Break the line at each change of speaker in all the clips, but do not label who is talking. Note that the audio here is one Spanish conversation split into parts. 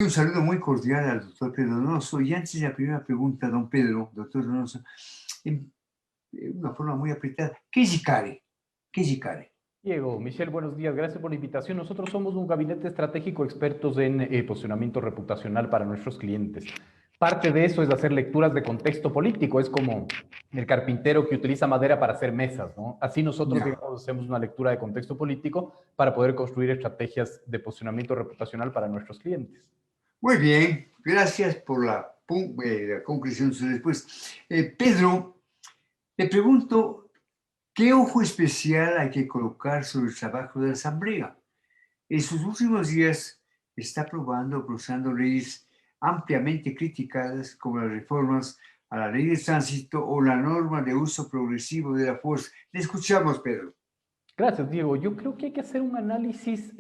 Un saludo muy cordial al doctor Pedro Donoso. Y antes de la primera pregunta, don Pedro, doctor Donoso, en una forma muy apretada, ¿qué es ICARE? ¿Qué es ICARE?
Diego, Michelle, buenos días. Gracias por la invitación. Nosotros somos un gabinete estratégico expertos en posicionamiento reputacional para nuestros clientes. Parte de eso es hacer lecturas de contexto político. Es como el carpintero que utiliza madera para hacer mesas, ¿no? Así nosotros,
Ya.
digamos, hacemos una lectura de contexto político para poder construir estrategias de posicionamiento reputacional para nuestros clientes.
Muy bien, gracias por la conclusión de su respuesta. Pedro, le pregunto, ¿qué ojo especial hay que colocar sobre el trabajo de la Asamblea? En sus últimos días está aprobando o cruzando leyes ampliamente criticadas como las reformas a la ley de tránsito o la norma de uso progresivo de la fuerza. Le escuchamos, Pedro.
Gracias, Diego. Yo creo que hay que hacer un análisis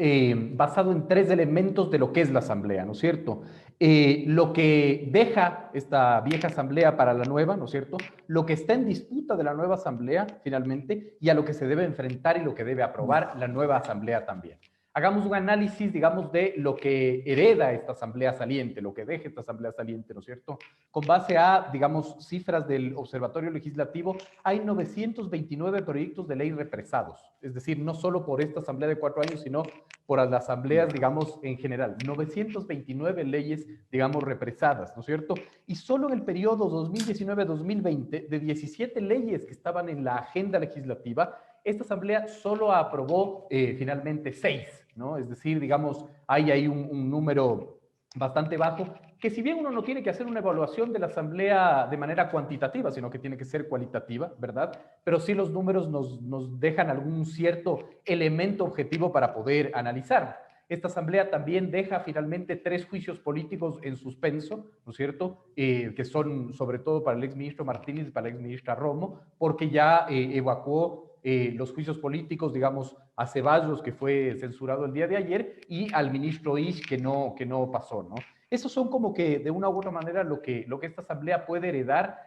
basado en tres elementos de lo que es la asamblea, ¿no es cierto? Lo que deja esta vieja asamblea para la nueva, ¿no es cierto? Lo que está en disputa de la nueva asamblea, finalmente, y a lo que se debe enfrentar y lo que debe aprobar la nueva asamblea también. Hagamos un análisis, digamos, de lo que hereda esta asamblea saliente, lo que deja esta asamblea saliente, ¿no es cierto? Con base a, digamos, cifras del Observatorio Legislativo, hay 929 proyectos de ley represados. Es decir, no solo por esta asamblea de 4 años, sino por las asambleas, digamos, en general. 929 leyes, digamos, represadas, ¿no es cierto? Y solo en el periodo 2019-2020, de 17 leyes que estaban en la agenda legislativa, esta asamblea solo aprobó finalmente 6, ¿no? Es decir, digamos, hay ahí un número bastante bajo, que si bien uno no tiene que hacer una evaluación de la asamblea de manera cuantitativa, sino que tiene que ser cualitativa, ¿verdad? Pero sí los números nos dejan algún cierto elemento objetivo para poder analizar. Esta asamblea también deja finalmente 3 juicios políticos en suspenso, ¿no es cierto? Que son sobre todo para el exministro Martínez y para la exministra Romo, porque ya evacuó los juicios políticos, digamos, a Ceballos, que fue censurado el día de ayer, y al ministro Isch, que no pasó, ¿no? Esos son como que de una u otra manera lo que esta asamblea puede heredar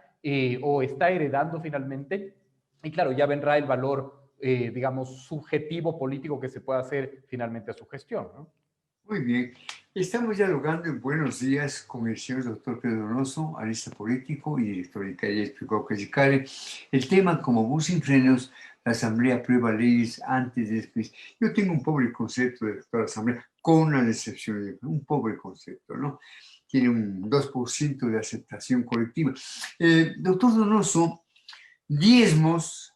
o está heredando finalmente. Y claro, ya vendrá el valor, digamos, subjetivo político que se pueda hacer finalmente a su gestión, ¿no?
Muy bien. Estamos dialogando en Buenos Días con el señor doctor Pedro Donoso, analista político y director de Calle Explicó que Cale. El tema, como bus sin frenos, la Asamblea aprueba leyes antes y después. Yo tengo un pobre concepto de la Asamblea, con una excepción, un pobre concepto, ¿no? Tiene un 2% de aceptación colectiva. Doctor Donoso, diezmos,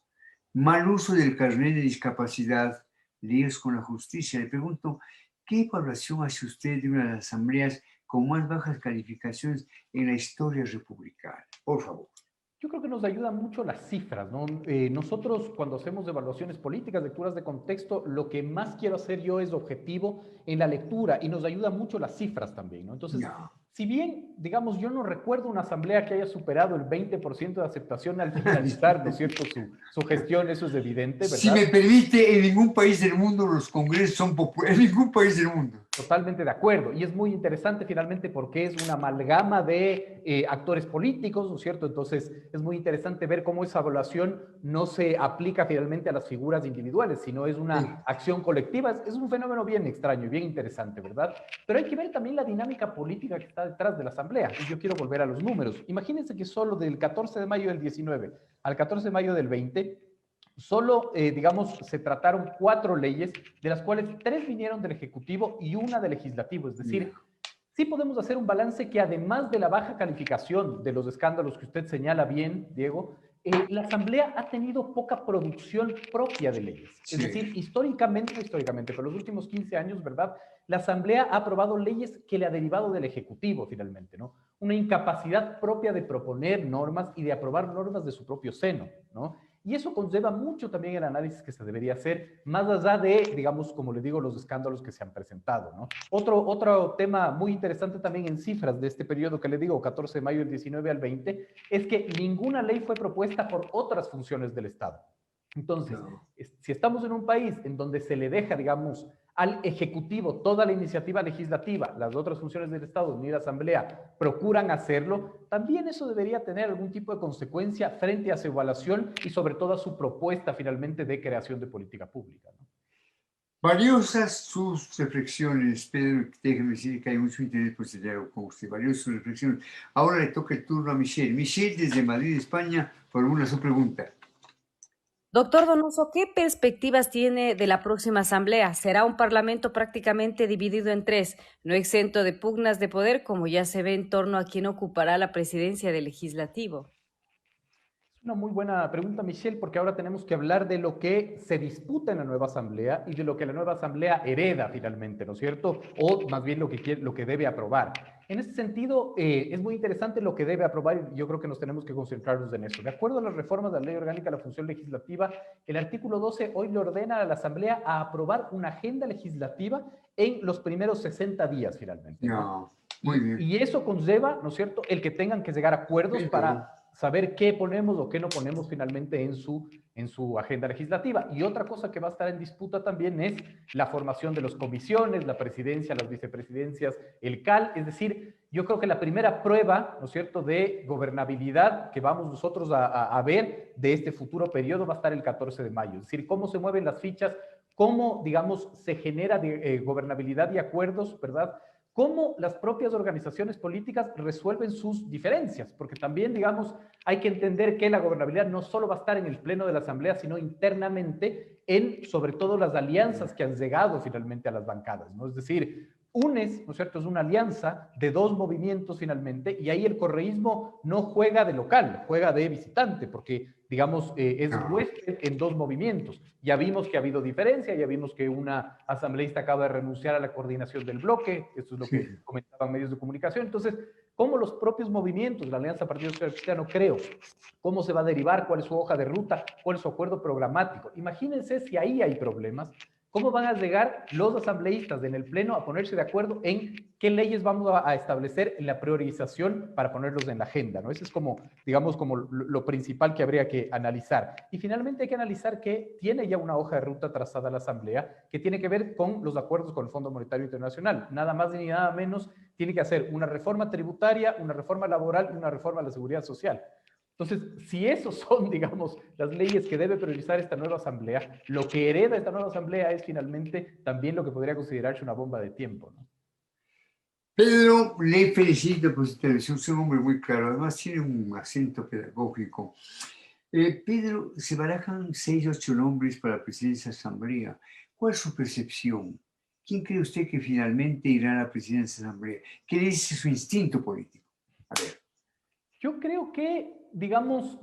mal uso del carnet de discapacidad, líos con la justicia. Le pregunto, ¿qué evaluación hace usted de una de las asambleas con más bajas calificaciones en la historia republicana? Por favor.
Yo creo que nos ayudan mucho las cifras, ¿no? Nosotros cuando hacemos evaluaciones políticas, lecturas de contexto, lo que más quiero hacer yo es objetivo en la lectura y nos ayuda mucho las cifras también, ¿no? Entonces,
Ya.
si bien, digamos, yo no recuerdo una asamblea que haya superado el 20% de aceptación al finalizar, ¿no es cierto?, su gestión, eso es evidente,
Si me
¿verdad?
permite, en ningún país del mundo los congresos son populares, en ningún país del mundo.
Totalmente de acuerdo. Y es muy interesante finalmente porque es una amalgama de actores políticos, ¿no es cierto? Entonces es muy interesante ver cómo esa evaluación no se aplica finalmente a las figuras individuales, sino es
Sí.
una acción colectiva. Es un fenómeno bien extraño y bien interesante, ¿verdad? Pero hay que ver también la dinámica política que está detrás de la Asamblea. Y yo quiero volver a los números. Imagínense que solo del 14 de mayo del 19 al 14 de mayo del 20, solo, digamos, se trataron 4 leyes, de las cuales 3 vinieron del Ejecutivo y una del Legislativo. Es
Ya.
decir, sí podemos hacer un balance que además de la baja calificación de los escándalos que usted señala bien, Diego, la Asamblea ha tenido poca producción propia de leyes. Es
Sí.
decir, históricamente, por los últimos 15 años, ¿verdad? La Asamblea ha aprobado leyes que le ha derivado del Ejecutivo, finalmente, ¿no? Una incapacidad propia de proponer normas y de aprobar normas de su propio seno, ¿no? Y eso conlleva mucho también el análisis que se debería hacer, más allá de, digamos, como le digo, los escándalos que se han presentado, ¿no? Otro tema muy interesante también en cifras de este periodo que le digo, 14 de mayo del 19 al 20, es que ninguna ley fue propuesta por otras funciones del Estado. Entonces,
No.
si estamos en un país en donde se le deja, digamos, al Ejecutivo toda la iniciativa legislativa, las otras funciones del Estado, ni la Asamblea, procuran hacerlo, también eso debería tener algún tipo de consecuencia frente a su evaluación y sobre todo a su propuesta finalmente de creación de política pública, ¿no?
Valiosas sus reflexiones, Pedro. Déjeme decir que hay mucho interés por ese diálogo con usted. Valiosas sus reflexiones. Ahora le toca el turno a Michelle. Michelle, desde Madrid, España, formula su pregunta.
Doctor Donoso, ¿qué perspectivas tiene de la próxima asamblea? ¿Será un parlamento prácticamente dividido en tres, no exento de pugnas de poder, como ya se ve en torno a quién ocupará la presidencia del legislativo?
Una muy buena pregunta, Michelle, porque ahora tenemos que hablar de lo que se disputa en la nueva asamblea y de lo que la nueva asamblea hereda finalmente, ¿no es cierto? O más bien lo que debe aprobar. En ese sentido, es muy interesante lo que debe aprobar y yo creo que nos tenemos que concentrarnos en eso. De acuerdo a las reformas de la Ley Orgánica de la Función Legislativa, el artículo 12 hoy le ordena a la asamblea a aprobar una agenda legislativa en los primeros 60 días finalmente, ¿no?
No, muy bien.
Y eso conlleva, ¿no es cierto?, el que tengan que llegar a acuerdos para saber qué ponemos o qué no ponemos finalmente en su agenda legislativa. Y otra cosa que va a estar en disputa también es la formación de las comisiones, la presidencia, las vicepresidencias, el CAL. Es decir, yo creo que la primera prueba, ¿no es cierto?, de gobernabilidad que vamos nosotros a ver de este futuro periodo va a estar el 14 de mayo. Es decir, cómo se mueven las fichas, cómo, digamos, se genera gobernabilidad y acuerdos, ¿verdad?, cómo las propias organizaciones políticas resuelven sus diferencias, porque también, digamos, hay que entender que la gobernabilidad no solo va a estar en el pleno de la Asamblea, sino internamente en, sobre todo, las alianzas que han llegado finalmente a las bancadas, ¿no? Es decir, UNES, ¿no es cierto?, es una alianza de dos movimientos finalmente, y ahí el correísmo no juega de local, juega de visitante, porque, digamos, es
No,
huésped en dos movimientos. Ya vimos que ha habido diferencia, ya vimos que una asambleísta acaba de renunciar a la coordinación del bloque, esto es lo
sí.
que comentaban medios de comunicación. Entonces, ¿cómo los propios movimientos, la Alianza Partido Social Cristiano, creo, cómo se va a derivar, cuál es su hoja de ruta, cuál es su acuerdo programático? Imagínense si ahí hay problemas, ¿cómo van a llegar los asambleístas en el Pleno a ponerse de acuerdo en qué leyes vamos a establecer en la priorización para ponerlos en la agenda? ¿No? Eso es como, digamos, como lo principal que habría que analizar. Y finalmente hay que analizar que tiene ya una hoja de ruta trazada la Asamblea que tiene que ver con los acuerdos con el Fondo Monetario Internacional. Nada más ni nada menos tiene que hacer una reforma tributaria, una reforma laboral y una reforma a la seguridad social. Entonces, si esos son, digamos, las leyes que debe priorizar esta nueva asamblea, lo que hereda esta nueva asamblea es finalmente también lo que podría considerarse una bomba de tiempo, ¿no?
Pedro, le felicito por su intervención. Es un hombre muy claro. Además, tiene un acento pedagógico. Pedro, se barajan 6 o 8 nombres para la presidencia de la Asamblea. ¿Cuál es su percepción? ¿Quién cree usted que finalmente irá a la presidencia de la Asamblea? ¿Qué le dice su instinto político? A ver.
Yo creo que, digamos,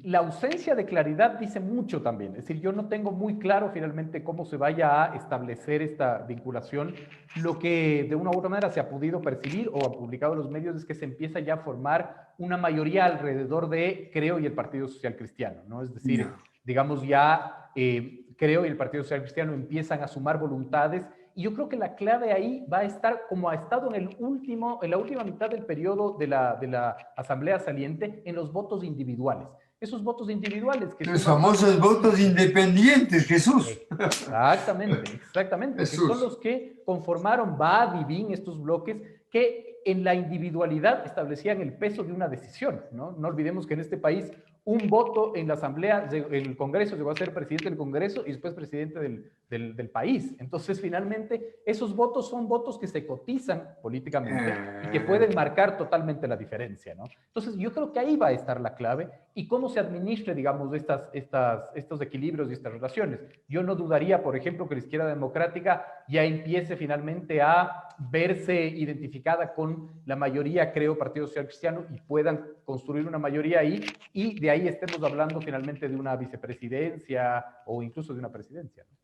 la ausencia de claridad dice mucho también. Es decir, yo no tengo muy claro finalmente cómo se vaya a establecer esta vinculación. Lo que de una u otra manera se ha podido percibir o han publicado los medios es que se empieza ya a formar una mayoría alrededor de Creo y el Partido Social Cristiano, ¿no? Es decir,
No.
digamos ya Creo y el Partido Social Cristiano empiezan a sumar voluntades y yo creo que la clave ahí va a estar como ha estado en la última mitad del periodo de la Asamblea saliente, en los votos individuales. Esos votos individuales que
Los
suman más o
famosos
menos
votos independientes, Jesús.
exactamente, exactamente, que son
Jesús.
los que conformaron Va, Divin, estos bloques que en la individualidad establecían el peso de una decisión, ¿no? No olvidemos que en este país un voto en la Asamblea, en el Congreso, llegó a ser presidente del Congreso y después presidente del país. Entonces, finalmente, esos votos son votos que se cotizan políticamente y que pueden marcar totalmente la diferencia, ¿no? Entonces, yo creo que ahí va a estar la clave y cómo se administre, digamos, estos equilibrios y estas relaciones. Yo no dudaría, por ejemplo, que la izquierda democrática ya empiece finalmente a verse identificada con la mayoría, creo, Partido Social Cristiano y puedan construir una mayoría ahí y de ahí estemos hablando finalmente de una vicepresidencia o incluso de una presidencia, ¿no?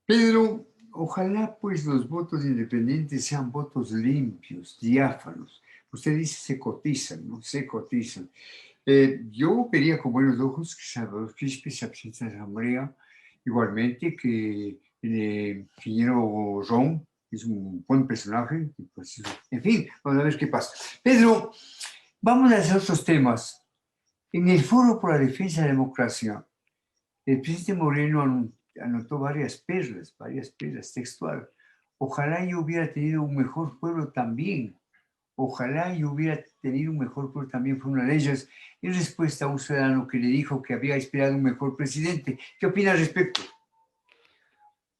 Pedro, ojalá pues los votos independientes sean votos limpios, diáfanos. Usted dice se cotizan, ¿no? Se cotizan. Yo vería con buenos ojos que Salvador Quispe se presente a la Asamblea, igualmente que Figuero Ron es un buen personaje. Pues, en fin, vamos a ver qué pasa. Pedro, vamos a hacer otros temas. En el Foro por la Defensa de la Democracia, el presidente Moreno anotó varias perlas textual. Ojalá yo hubiera tenido un mejor pueblo también. Ojalá yo hubiera tenido un mejor pueblo también, fue una de ellas, en respuesta a un ciudadano que le dijo que había esperado un mejor presidente. ¿Qué opina al respecto?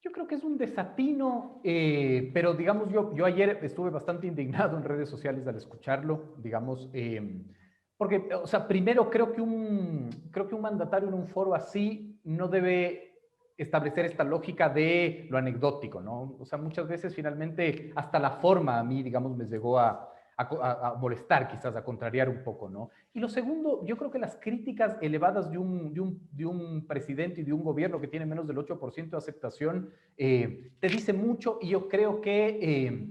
Yo creo que es un desatino, pero digamos, yo ayer estuve bastante indignado en redes sociales al escucharlo, digamos, porque, o sea, primero creo que un mandatario en un foro así no debe establecer esta lógica de lo anecdótico, ¿no? O sea, muchas veces finalmente hasta la forma a mí, digamos, me llegó a molestar, quizás a contrariar un poco, ¿no? Y lo segundo, yo creo que las críticas elevadas de un presidente y de un gobierno que tiene menos del 8% de aceptación te dice mucho, y yo creo que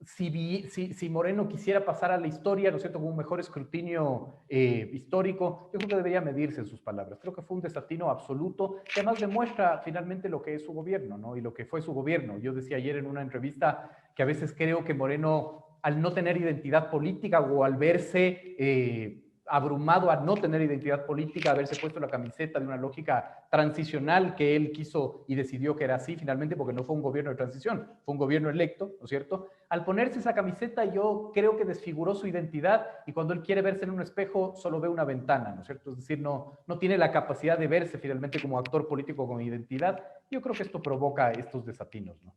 si Moreno quisiera pasar a la historia, ¿no es cierto?, con un mejor escrutinio histórico, yo creo que debería medirse en sus palabras. Creo que fue un desatino absoluto, que además demuestra finalmente lo que es su gobierno, ¿no? Y lo que fue su gobierno. Yo decía ayer en una entrevista que a veces creo que Moreno, al no tener identidad política o al verse abrumado a no tener identidad política, haberse puesto la camiseta de una lógica transicional que él quiso y decidió que era así finalmente, porque no fue un gobierno de transición, fue un gobierno electo, ¿no es cierto? Al ponerse esa camiseta yo creo que desfiguró su identidad, y cuando él quiere verse en un espejo solo ve una ventana, ¿no es cierto? Es decir, no tiene la capacidad de verse finalmente como actor político con identidad. Yo creo que esto provoca estos desatinos, ¿no?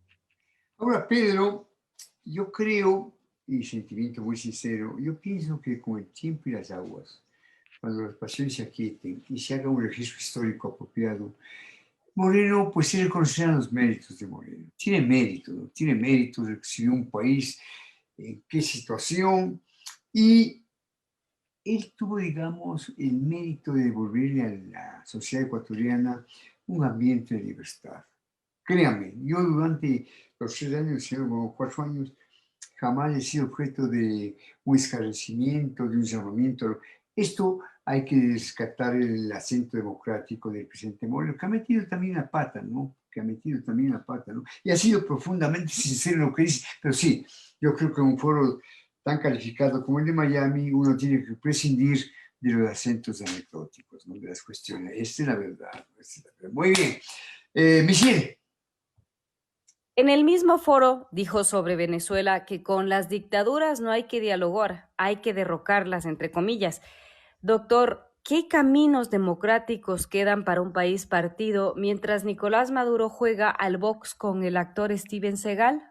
Ahora, Pedro, yo creo, y sentimiento muy sincero, yo pienso que con el tiempo y las aguas, cuando las pasiones se aquieten y se haga un registro histórico apropiado, Moreno, pues se reconocerán los méritos de Moreno. Tiene mérito, ¿no? Tiene mérito de exhibir un país en qué situación, y él tuvo, digamos, el mérito de devolverle a la sociedad ecuatoriana un ambiente de libertad. Créame, yo durante los 3 años, o 4 años, jamás he sido objeto de un escarnecimiento, de un llamamiento. Esto hay que rescatar el acento democrático del presidente Moreno, que ha metido también la pata, ¿no? Que ha metido también la pata, ¿no? Y ha sido profundamente sincero en lo que dice. Pero sí, yo creo que en un foro tan calificado como el de Miami, uno tiene que prescindir de los acentos anecdóticos, ¿no? De las cuestiones. Esta es la verdad, ¿no? Esta es la verdad. Muy bien. Michelle.
En el mismo foro dijo sobre Venezuela que con las dictaduras no hay que dialogar, hay que derrocarlas, entre comillas. Doctor, ¿qué caminos democráticos quedan para un país partido mientras Nicolás Maduro juega al box con el actor Steven Seagal?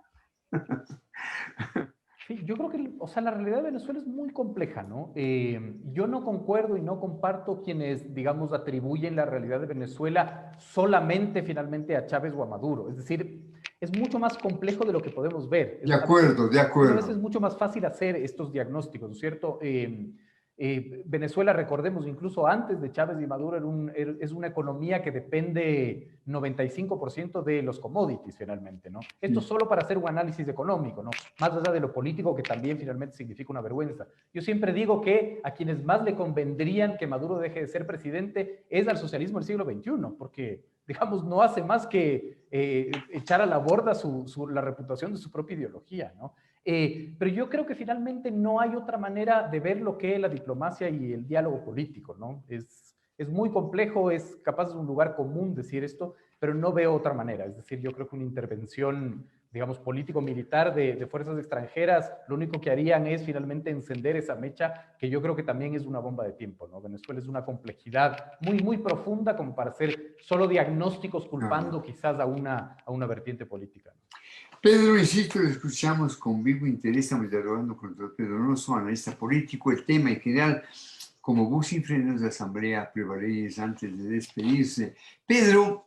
Sí, yo creo que, o sea, la realidad de Venezuela es muy compleja, ¿no? Yo no concuerdo y no comparto quienes, digamos, atribuyen la realidad de Venezuela solamente finalmente a Chávez o a Maduro. Es decir, es mucho más complejo de lo que podemos ver.
De acuerdo, de
Es a veces
acuerdo.
mucho más fácil hacer estos diagnósticos, ¿no es cierto? Venezuela, recordemos, incluso antes de Chávez y Maduro, es una economía que depende 95% de los commodities, finalmente, ¿no? Esto solo para hacer un análisis económico, ¿no? Más allá de lo político, que también finalmente significa una vergüenza. Yo siempre digo que a quienes más le convendrían que Maduro deje de ser presidente es al socialismo del siglo XXI, porque, digamos, no hace más que echar a la borda la reputación de su propia ideología, ¿no? Pero yo creo que finalmente no hay otra manera de ver lo que es la diplomacia y el diálogo político, ¿no? Es muy complejo, es capaz de un lugar común decir esto, pero no veo otra manera. Es decir, yo creo que una intervención, digamos, político-militar de fuerzas extranjeras, lo único que harían es finalmente encender esa mecha, que yo creo que también es una bomba de tiempo, ¿no? Venezuela es una complejidad muy, muy profunda como para hacer solo diagnósticos culpando quizás a una vertiente política, ¿no?
Pedro, insisto, lo escuchamos con vivo interés. Estamos dialogando con el doctor Pedro Donoso, analista político. El tema en general, como bus sin frenos de Asamblea Prevaleyes, antes de despedirse. Pedro,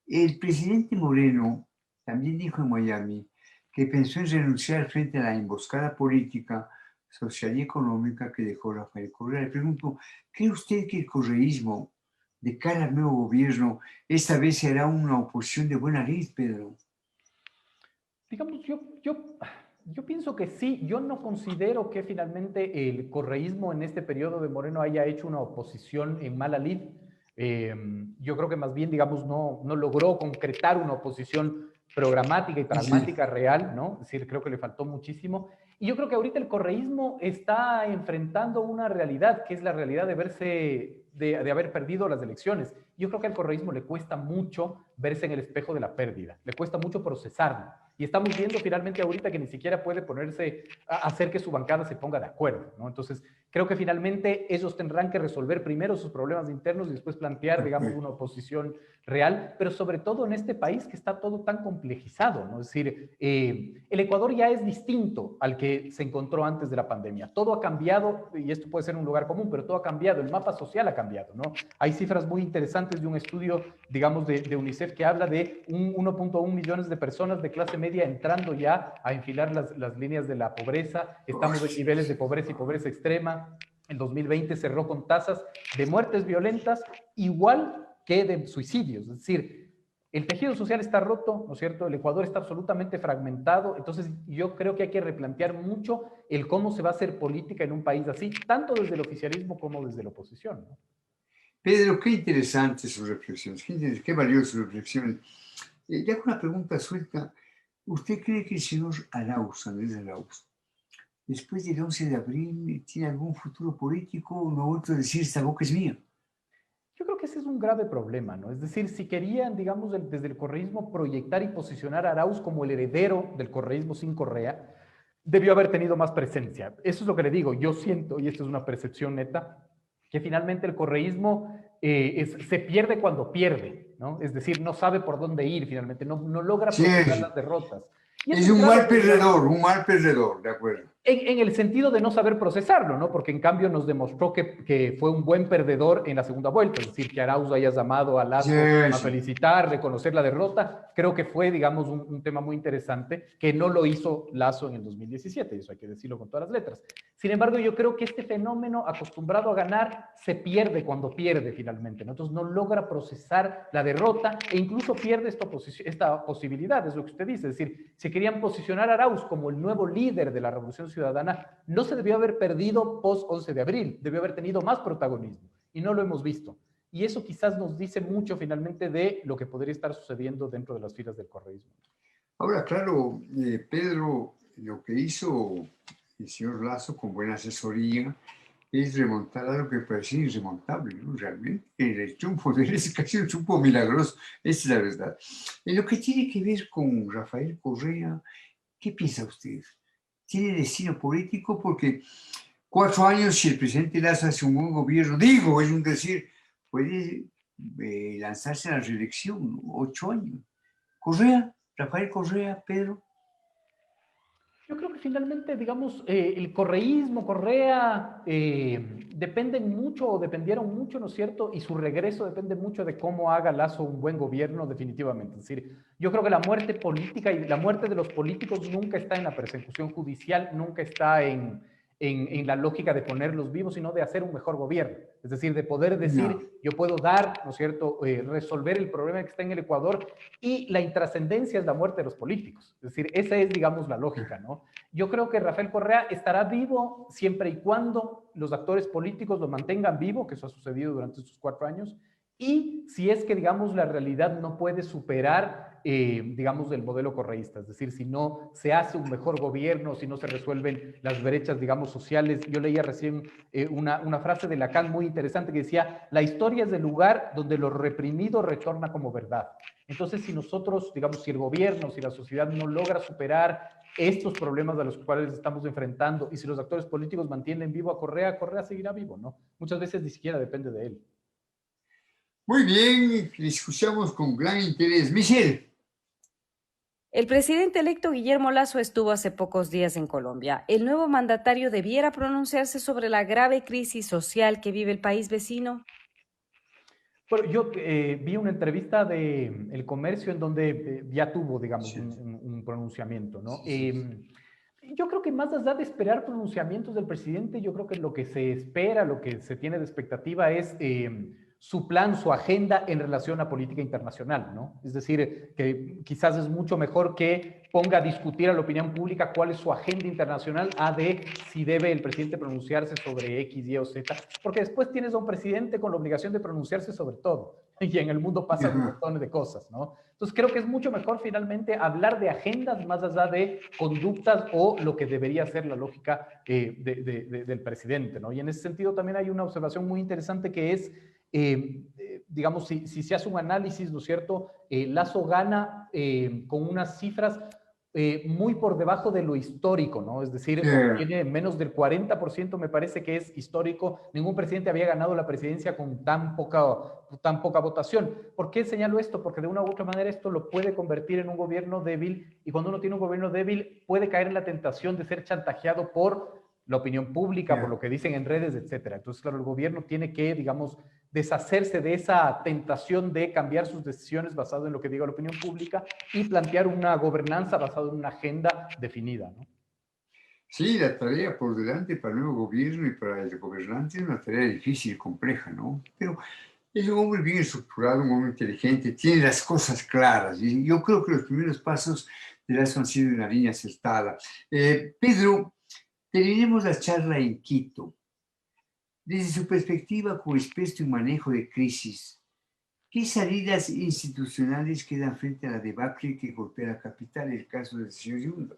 el presidente Moreno también dijo en Miami que pensó en renunciar frente a la emboscada política, social y económica que dejó Rafael Correa. Le pregunto, ¿cree usted que el correísmo, de cara al nuevo gobierno, esta vez será una oposición de buena lid, Pedro?
Digamos, yo pienso que sí. Yo no considero que finalmente el correísmo en este periodo de Moreno haya hecho una oposición en mala lid. Yo creo que más bien, digamos, no logró concretar una oposición programática y
Sí.
pragmática real, ¿no? Es decir, creo que le faltó muchísimo. Y yo creo que ahorita el correísmo está enfrentando una realidad, que es la realidad de haber perdido las elecciones. Yo creo que al correísmo le cuesta mucho verse en el espejo de la pérdida, le cuesta mucho procesarlo. Y estamos viendo finalmente ahorita que ni siquiera puede ponerse a hacer que su bancada se ponga de acuerdo, ¿no? Entonces, creo que finalmente ellos tendrán que resolver primero sus problemas internos y después plantear, digamos, una oposición real, pero sobre todo en este país que está todo tan complejizado, ¿no? Es decir, el Ecuador ya es distinto al que se encontró antes de la pandemia. Todo ha cambiado, y esto puede ser un lugar común, pero todo ha cambiado, el mapa social ha cambiado, ¿no? Hay cifras muy interesantes de un estudio, digamos, de UNICEF que habla de 1.1 millones de personas de clase media entrando ya a enfilar las líneas de la pobreza. Estamos en niveles de pobreza y pobreza extrema. El 2020 cerró con tasas de muertes violentas igual que de suicidios. Es decir, el tejido social está roto, ¿no es cierto? El Ecuador está absolutamente fragmentado. Entonces, yo creo que hay que replantear mucho el cómo se va a hacer política en un país así, tanto desde el oficialismo como desde la oposición, ¿no?
Pedro, qué interesantes sus reflexiones, qué valiosas sus reflexiones. Le hago una pregunta suelta. ¿Usted cree que el señor Arauz, Andrés Arauz, después del 11 de abril, tiene algún futuro político o no ha vuelto a decir esta boca es mía?
Yo creo que ese es un grave problema, ¿no? Es decir, si querían, digamos, desde el correísmo proyectar y posicionar a Arauz como el heredero del correísmo sin Correa, debió haber tenido más presencia. Eso es lo que le digo. Yo siento, y esto es una percepción neta, que finalmente el correísmo se pierde cuando pierde, ¿no? Es decir, no sabe por dónde ir finalmente, no logra
Sí,
procesar las derrotas. Y
es
un
un mal perdedor, de acuerdo.
en el sentido de no saber procesarlo, ¿no? Porque en cambio nos demostró que fue un buen perdedor en la segunda vuelta, es decir, que Arauz haya llamado a
Sí,
Lazo a
sí.
felicitar, reconocer la derrota, creo que fue, digamos, un tema muy interesante, que no lo hizo Lazo en el 2017, eso hay que decirlo con todas las letras. Sin embargo, yo creo que este fenómeno acostumbrado a ganar se pierde cuando pierde finalmente, ¿no? Entonces no logra procesar la derrota e incluso pierde esta posibilidad, es lo que usted dice, es decir, si querían posicionar a Arauz como el nuevo líder de la Revolución Ciudadana, no se debió haber perdido post 11 de abril, debió haber tenido más protagonismo y no lo hemos visto. Y eso quizás nos dice mucho finalmente de lo que podría estar sucediendo dentro de las filas del correísmo.
Ahora, claro, Pedro, lo que hizo el señor Lazo con buena asesoría es remontar a lo que parecía irremontable, ¿no? Realmente, el triunfo de él es casi un triunfo milagroso, esa es la verdad. En lo que tiene que ver con Rafael Correa, ¿qué piensa usted? ¿Tiene destino político? Porque 4 años, si el presidente Lazo hace un buen gobierno, digo, es un decir, puede lanzarse a la reelección, ¿no? 8 años. Correa, Rafael Correa, Pedro.
Yo creo que finalmente, digamos, el correísmo, Correa, dependen mucho o dependieron mucho, ¿no es cierto? Y su regreso depende mucho de cómo haga Lazo un buen gobierno, definitivamente. Es decir, yo creo que la muerte política y la muerte de los políticos nunca está en la persecución judicial, nunca está en la lógica de ponerlos vivos, sino de hacer un mejor gobierno. Es decir, de poder decir,
No.
yo puedo dar, ¿no es cierto?, resolver el problema que está en el Ecuador y la intrascendencia es la muerte de los políticos. Es decir, esa es, digamos, la lógica, ¿no? Yo creo que Rafael Correa estará vivo siempre y cuando los actores políticos lo mantengan vivo, que eso ha sucedido durante estos 4 años, y si es que, digamos, la realidad no puede superar, digamos, el modelo correísta, es decir, si no se hace un mejor gobierno, si no se resuelven las brechas, digamos, sociales. Yo leía recién una frase de Lacan muy interesante que decía, la historia es el lugar donde lo reprimido retorna como verdad. Entonces, si nosotros, digamos, si el gobierno, si la sociedad no logra superar estos problemas a los cuales estamos enfrentando y si los actores políticos mantienen vivo a Correa, Correa seguirá vivo, ¿no? Muchas veces ni siquiera depende de él.
Muy bien, escuchamos con gran interés. Michelle.
El presidente electo Guillermo Lasso estuvo hace pocos días en Colombia. El nuevo mandatario debiera pronunciarse sobre la grave crisis social que vive el país vecino.
Bueno, yo vi una entrevista de El Comercio en donde ya tuvo, digamos,
Sí,
un pronunciamiento, ¿no?
sí, sí.
Yo creo que más allá de esperar pronunciamientos del presidente, yo creo que lo que se espera, lo que se tiene de expectativa es su plan, su agenda en relación a política internacional, ¿no? Es decir, que quizás es mucho mejor que ponga a discutir a la opinión pública cuál es su agenda internacional a de si debe el presidente pronunciarse sobre X, Y o Z, porque después tienes a un presidente con la obligación de pronunciarse sobre todo y en el mundo pasan un
Ajá.
montón de cosas, ¿no? Entonces creo que es mucho mejor finalmente hablar de agendas más allá de conductas o lo que debería ser la lógica del presidente, ¿no? Y en ese sentido también hay una observación muy interesante que es, digamos, si se hace un análisis, ¿no es cierto? Lazo gana con unas cifras muy por debajo de lo histórico, ¿no? Es decir, tiene menos del 40%, me parece que es histórico. Ningún presidente había ganado la presidencia con tan poca votación. ¿Por qué señalo esto? Porque de una u otra manera esto lo puede convertir en un gobierno débil, y cuando uno tiene un gobierno débil puede caer en la tentación de ser chantajeado por la opinión pública, por lo que dicen en redes, etcétera. Entonces, claro, el gobierno tiene que, digamos, deshacerse de esa tentación de cambiar sus decisiones basado en lo que diga la opinión pública y plantear una gobernanza basada en una agenda definida, ¿no?
Sí, la tarea por delante para el nuevo gobierno y para el gobernante es una tarea difícil y compleja, ¿no? Pero es un hombre bien estructurado, un hombre inteligente, tiene las cosas claras. Y yo creo que los primeros pasos de Lazo han sido en la línea acertada. Pedro, terminemos la charla en Quito. Desde su perspectiva como experto en manejo de crisis, ¿qué salidas institucionales quedan frente a la debacle que golpea la capital, el caso del señor Yunda?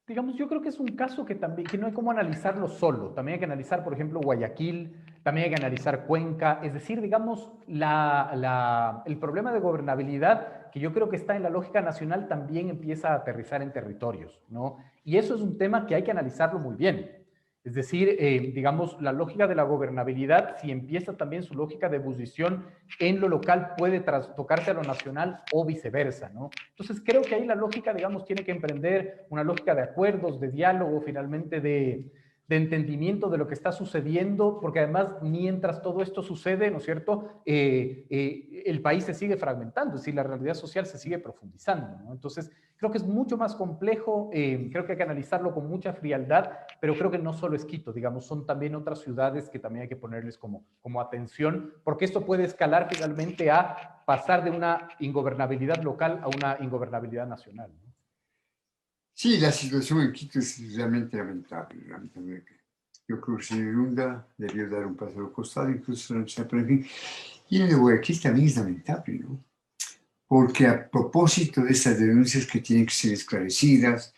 Digamos, yo creo que es un caso que también, que no hay como analizarlo solo. También hay que analizar, por ejemplo, Guayaquil, también hay que analizar Cuenca. Es decir, digamos, el problema de gobernabilidad, que yo creo que está en la lógica nacional, también empieza a aterrizar en territorios, ¿no? Y eso es un tema que hay que analizarlo muy bien. Es decir, digamos, la lógica de la gobernabilidad, si empieza también su lógica de ebullición en lo local, puede trastocarse a lo nacional o viceversa, ¿no? Entonces, creo que ahí la lógica, digamos, tiene que emprender una lógica de acuerdos, de diálogo, finalmente de entendimiento de lo que está sucediendo, porque además, mientras todo esto sucede, ¿no es cierto?, el país se sigue fragmentando, es decir, la realidad social se sigue profundizando, ¿no? Entonces, creo que es mucho más complejo, creo que hay que analizarlo con mucha frialdad, pero creo que no solo es Quito, digamos, son también otras ciudades que también hay que ponerles como atención, porque esto puede escalar finalmente a pasar de una ingobernabilidad local a una ingobernabilidad nacional, ¿no?
Sí, la situación en Quito es realmente lamentable, lamentable. Yo creo que el señor Yunda debió dar un paso al costado, incluso renunciar, pero en fin. Y el de Guayaquil también es lamentable, ¿no? Porque a propósito de estas denuncias que tienen que ser esclarecidas,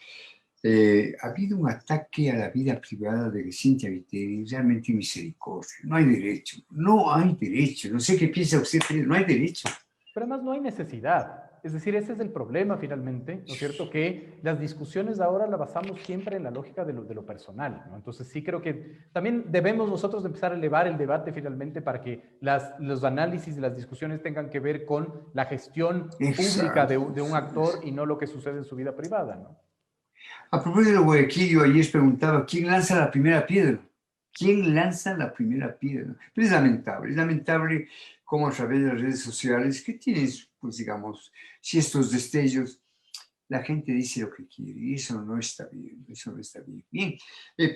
ha habido un ataque a la vida privada de Cintia Viteri, realmente misericordia. No hay derecho, no hay derecho. No sé qué piensa usted, pero no hay derecho.
Pero además no hay necesidad. Es decir, ese es el problema finalmente, ¿no es cierto? Que las discusiones ahora las basamos siempre en la lógica de lo personal, ¿no? Entonces sí creo que también debemos nosotros empezar a elevar el debate finalmente para que los análisis y las discusiones tengan que ver con la gestión pública de un actor y no lo que sucede en su vida privada, ¿no?
A propósito de Guayaquil, yo ayer preguntaba, ¿quién lanza la primera piedra? ¿Quién lanza la primera piedra? Pero es lamentable cómo a través de las redes sociales, que tienen, pues digamos, si estos destellos, la gente dice lo que quiere, y eso no está bien, eso no está bien. Bien,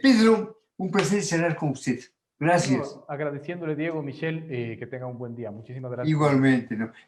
Pedro, un placer charlar con usted. Gracias.
Bueno, agradeciéndole, Diego, Michelle, que tenga un buen día. Muchísimas gracias.
Igualmente, ¿no?